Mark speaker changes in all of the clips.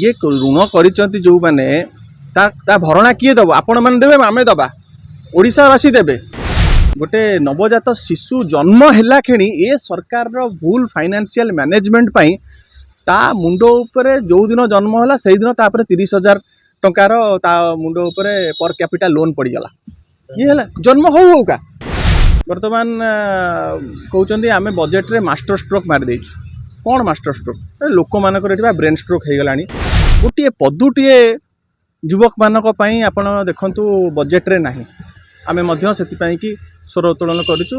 Speaker 1: ये ऋण कर जो मैंने ता भरणा किए दब आपण मैंने देवे आमे दबा ओडिशावासी देवे गोटे नवजात शिशु जन्म है क्षणी ये सरकार भूल फाइनेंशियल मैनेजमेंट पाई ता मुंड उपरे जो दिन जन्म है से दिन 30,000 टंकार ता मुंड उपरे पर कैपिटल लोन पड़गला ये है जन्म हो का बर्तमान कहते आम बजेट रे मास्टर स्ट्रोक मार देछु कौन मास्टर स्ट्रोक लोक मानक ब्रेन स्ट्रोक हो गलानी गोटे पदुटे युवक मानक पई आपण देखंतु बजेट रे नाही आमे मध्य सेतिपई कि स्वर उत्तोलन करिछु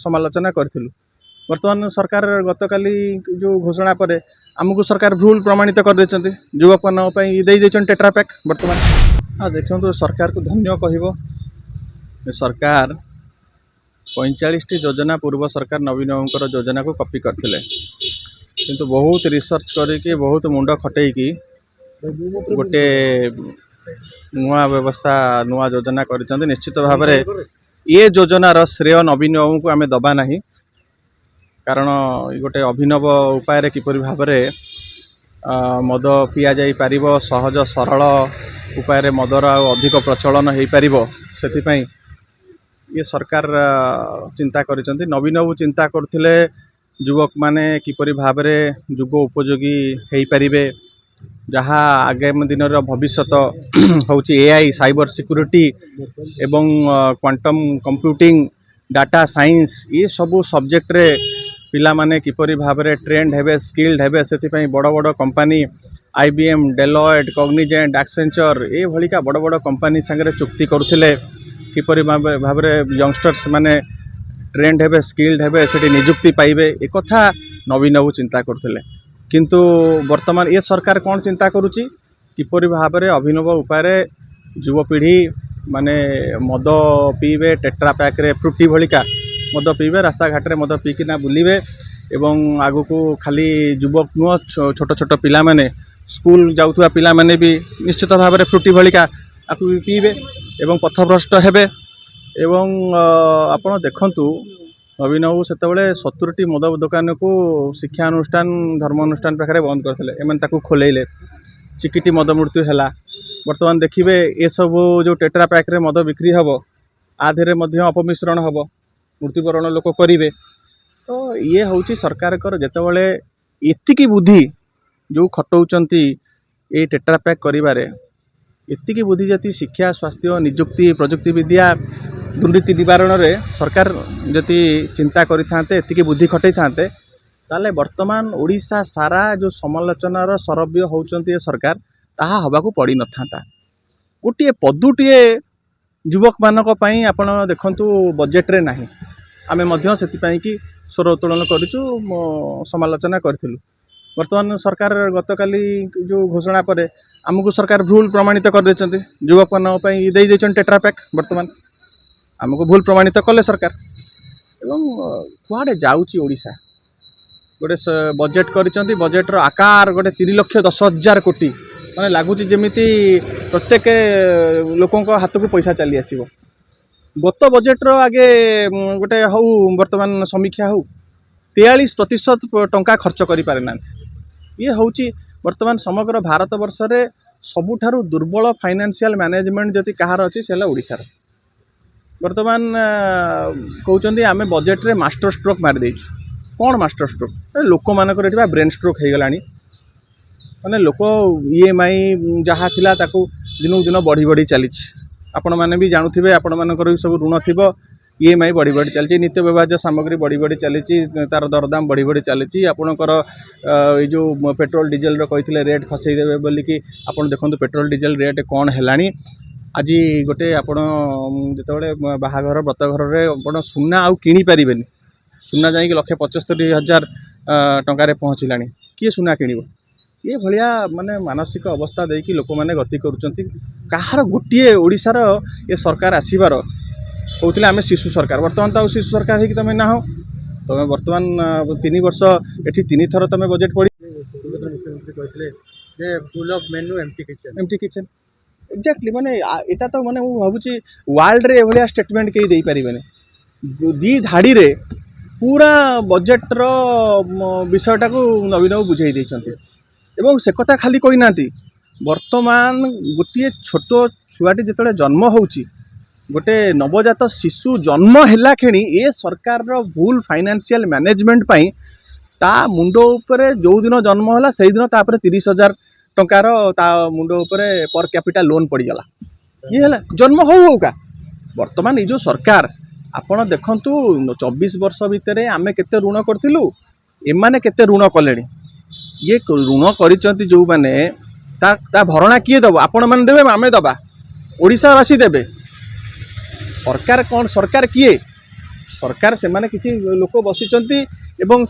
Speaker 1: समालोचना करथिलु वर्तमान सरकार गतकाली जो घोषणा पर आमको सरकार भूल प्रमाणित कर देछन्ते युवक मानक पई देई देछन टेट्रा पैक वर्तमान देखंतु सरकार को धन्य कहबो सरकार 45 योजना पूर्व सरकार नवीन बाबूंकर योजना को कॉपी करथिले किंतु बहुत रिसर्च करके बहुत मुंड खटई की गोटे नुआ व्यवस्था नुआ योजना कर निश्चित भाव में ये योजनार श्रेय नवीन बाबू को आम दबा नहीं कारण गोटे अभिनव उपाय किपर भाव में मद पिया जाई पारिबो सहज सरल उपाय मदर अधिक प्रचलन हो पारिबो सेथिपई ये सरकार चिंता करिसेंती नवीन बाबू चिंता करथिले युवक माने किपरि भाव में युग उपयोगी हो पारिबे जहाँ आगामी दिन भविष्य होची एआई साइबर सिक्योरिटी एवं क्वांटम कंप्यूटिंग डाटा साइंस ये सबू सब्जेक्ट रे पिला माने किपरि भाव में ट्रेंड हेबे स्किल्ड हेबे सेथिपई बड़ बड़ company IBM Deloitte Cognizant Accenture ये भलिका बड़ बड़ कंपनी संगे चुक्ति करुथिले किपरि भाव में यंगस्टर्स माने ट्रेंड हेबे स्किल्ड हेबे सेठी नियुक्ति पाइबे एक कथा नवीन बाबू चिंता करथिले किंतु वर्तमान ये सरकार कौन चिंता करुच्ची किपरि भाव में अभिनव उपाय युवपीढ़ी माने मद पीबे टेट्रा पैक रे फ्रुटी भलिका मद पीबे रास्ता घाट रे मद पीकिना बुलिबे एवं आगु को खाली युवक नुह छोट छोट पिला माने स्कूल जाउथुवा पिला माने भी निश्चित भाव में फ्रुटी भलिका आपु पीबे एवं पथभ्रष्ट हेबे एवं आपण देखंतु नवीन बाबू से 70टी मद दुकान को शिक्षा अनुष्ठान धर्म अनुष्ठान पाखे बंद करते एम खोलेले चिकिटी मद मृत्यु है बर्तमान देखिए ये सब जो टेट्रा पैक रे मद बिक्री हम आधे अपमिश्रण हम मृत्युवरण लोक करेंगे तो ये हूँ सरकार जितेबाला एतिकी बुद्धि जो खटौचंती ये टेट्रा पैक करिबारे एतिकी बुद्धि जति शिक्षा स्वास्थ्य निजुक्ति प्रजुक्ति विद्या दुर्नीति निवारण रे सरकार जति चिंता करिथांते एतिकी बुद्धि खटै थांते ताले वर्तमान ओडिशा सारा जो समालोचनार सरव्य होउचंती ये सरकार ताहा हबाकू पड़ी न थांता गोटे पदुटे युवक मानक पई आपण देखंतु बजेट रे नाही आमे मध्य सेतिपई कि स्वर उत्तोलन करिछु समालोचना करथिलु वर्तमान सरकार गतकाली जो घोषणा पर आमको सरकार भूल प्रमाणित कर देछन्ते युवक मानक पई देई देछन टेट्रा पैक वर्तमान आमको भूल प्रमाणित कले सरकार एवं कुआडे जाउची ओडिशा गोटे बजेट करिसंती बजेट रो आकार गोटे 3,10,000 कोटी माने लागुची जेमिति प्रत्येक लोकों हाथ को पैसा चली आसीबो गत बजेट रो आगे गोटे हौ वर्तमान समीक्षा हौ 43% टंका खर्च करि पारे ना ये होची वर्तमान समग्र भारत वर्ष रे सबुठारु दुर्बल फाइनेंशियल मैनेजमेंट जति कहार अछि सेला ओडिसा रे वर्तमान कहते आम बजेट रे मास्टर स्ट्रोक मार देछु कौन मास्टर स्ट्रोक लोक मानक ब्रेन स्ट्रोक हो गलानी माने लोक ईएमआई जहाँ थिला ताकू दिनू दिन बढ़ी बढ़ी चली आपण मैंने भी जानुथिबे आपण मानकर भी सब ऋण थिबो ईएमआई बढ़ी बढ़ी चलती नित्य व्यवहार्य सामग्री बढ़ी बढ़ी चली तार दरदाम बढ़ी बढ़ी चली आपणकर ये जो पेट्रोल डीजेल रो रेट खसई देबे बोली कि आपण देखंतु पेट्रोल डीजेल रेट कौन हेलानी आज गोटे आपण जितेबाला बाहाघर व्रतघर में सुना आउ किणी पारे सुना जा 1,75,000 टंकार पहुँचला किए सुना किण ये भाया माने मानसिक अवस्था देकी लोक मैंने गति कहार गोटे ओडिशार ये सरकार आसबार कहते आम शिशु सरकार बर्तमान तो शिशु सरकार हो तुम ना हो तुम बर्तमान 3 वर्ष ये 3 थर तुम बजेट पढ़ी मुख्यमंत्री कहते full of menu empty kitchen exactly माने एटा तो माने भावुची वर्ल्ड रे एभलिया स्टेटमेंट कई दे पारिबेने दी धाड़ी रे पूरा बजेट रो विषयटा को नवीन बाबू बुझाई देछन्ते एवं से कथा खाली कही ना वर्तमान गोटे छोट छुआटी जिते जन्म होची गोटे नवजात शिशु जन्म है क्षणी ए सरकार भूल फाइनेंशियल मैनेजमेंट पाई ता मुंड उपरे जो दिन जन्म है से दिन 30,000 टंकार ता मुंड उपरे पर कैपिटल लोन पड़गला ये है जन्म हो का वर्तमान ये जो सरकार आपण देखंतु 24 वर्ष भितर आमे केते ऋण करथिलु एमाने केते ऋण कले ये ऋण करिसंती जो माने ता भरणा किए दब आपण माने देबे आमे दबा ओडिशावासी देबे सरकार कौन सरकार किए सरकार से माने किछि लोक बसिचंती एवं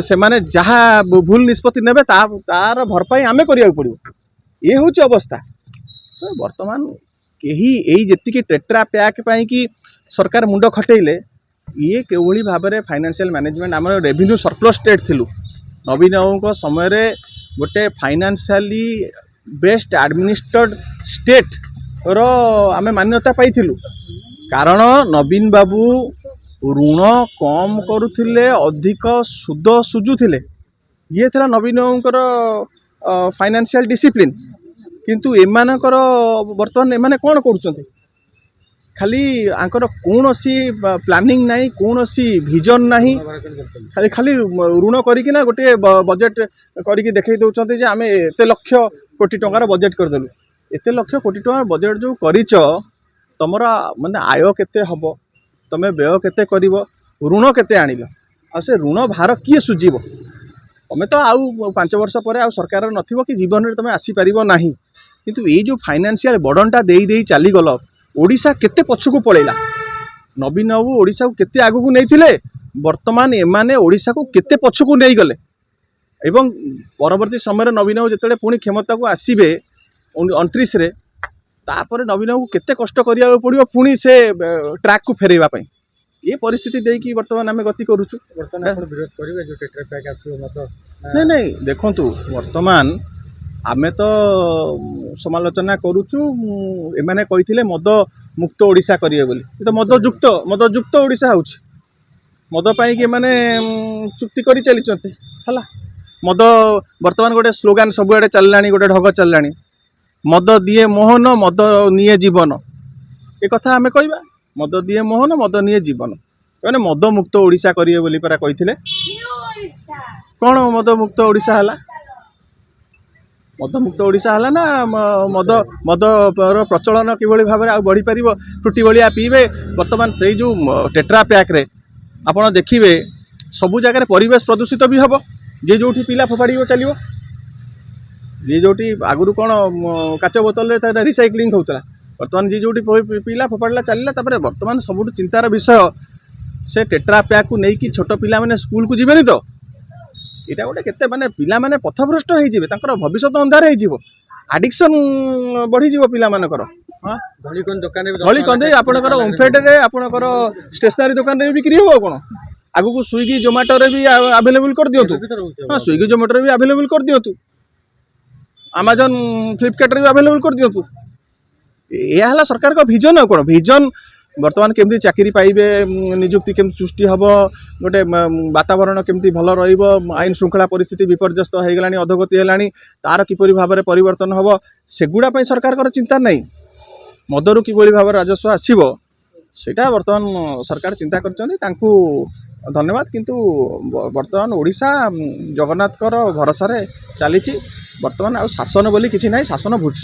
Speaker 1: से माने जहा भूल निष्पत्ति नेबे तार भरपाई आमे करिया पड़ो ये होची अवस्था तो वर्तमान केही एई जेतिकी टेट्रा पैक पाई कि सरकार मुंड खटेइले ये केवली भाव में फाइनेंशियल मैनेजमेंट आम रेवेन्यू सरप्लस स्टेट थिलु नवीन बाबू समय रे गोटे फाइनेंशियली बेस्ट एडमिनिस्ट्रेड स्टेट रो आमे मान्यता पाइथिलु कारण नवीन बाबू ऋण कम करुथिले अधिक सुद सुझुथिले ये थिला नवीन बाबूर फाइनेंशियल डिसिप्लिन किंतु एमानकर वर्तमान एमाने कौन करुचंती खाली आंकर कौन सी प्लानिंग नहीं कौन सी विजन नहीं खाली खाली ऋण करिकिना गोटे बजेट करिकि देखै दउचंती जे आमे एते लक्ष कोटी टंकार बजेट करदेलु एते लक्ष कोटी टंकार बजेट जो करिच तमर माने आय केते हबो तमे व्यय केते करिवो ऋण केते आनिलो आ से ऋण भार किए सुझिबो तमे तो आउ 5 वर्ष पर आउ सरकार नथिबो कि जीवन रे तमे आसी परिबो नाही किंतु ए जो फाइनेंशियल बर्डनटा देई चली गल ओडिशा केते पछकु पळेला नवीन बाबू ओडिशा को केते आगु को नैथिले वर्तमान एमाने ओडिशा को केते पछकु नै गले एवं परवर्ती समय नवीन बाबू जेतेले पुणी क्षमता को आसीबे 29 रे तापर नवीन बाबू केते कष्ट करिया पड़ियो पुणी से ट्रैक को फेरेबा पई ये परिस्थिति देकी वर्तमान आमे गति करूछु
Speaker 2: वर्तमान आपण विरोध करिवे जो टेट्रा पैक आसीबो मत
Speaker 1: नहीं देखंतु वर्तमान आमे तो समालोचना करूचु एमाने कहिथिले मद मुक्त ओडिशा करिवे बोली तो मद युक्त ओडिशा होउछि मद पाई कि माने चुक्ति करी चली चंती हला मद वर्तमान गोटे स्लोगान सब आड़े चललानी गोटे ढग चललानी मद दिए मोहन मद निये जीवन ए कथा आमे कहबा मद दिए मोहन मद निये जीवन माने मद मुक्त ओडिशा करिवे बोली परा कहिथिले कोन मद मुक्त ओडिशा हला मद मुक्त ओडिशा हला ना मद मद प्रचलन किभली भाव में बढ़ी पार फ्रुटी भलिया पीबे वर्तमान से जो टेट्रा पैक रे आपण देखिए सबू जगह परिवेश प्रदूषित भी हम जे जो पिला फोपाड़ी चलो जे जो आगुरी कौन काच बोतल रिसाइक्लिंग होता बर्तमान जे जो पिला फोपाड़ा चलला बर्तमान सब चिंतार विषय से टेट्रा पैक को लेकिन छोट पिला माने स्कूल को जीवेनि तो यहाँ गोटे केते माने पिला माने पथभ्रष्ट हो भविष्य अंधार हो आडिक्शन बढ़ी पिला मानकर भली कंदे आपणकर ओमफेड रे आपणकर स्टेशनरी दुकान रे बिक्री हो कौन आगु को स्विगी जोमेटो रे भी अवेलेबल कर दियंतु हाँ स्विगी जोमेटो रे भी अवेलेबल कर दियंतु अमेजन फ्लिपकार्ट रे भी अवेलेबल कर दियंतु यह है सरकार का विजन कौन विजन वर्तमान केमती चाकरी पाइबे निजुक्ति केमती सृष्टि हम गोटे वातावरण केमती भल रईन श्रृंखला परिस्थिति विपर्यस्त हो गलानी अधोगति है तार किपरि भाव में परिवर्तन हम सेगुड़ा सरकार चिंता नहीं मदरु किपरि भाव राजस्व आसीबो सेटा वर्तमान सरकार चिंता करछन्ती धन्यवाद किंतु वर्तमान ओडिशा जगन्नाथ भरोसा रे चली वर्तमान आ शासन बोली किसी ना शासन भूत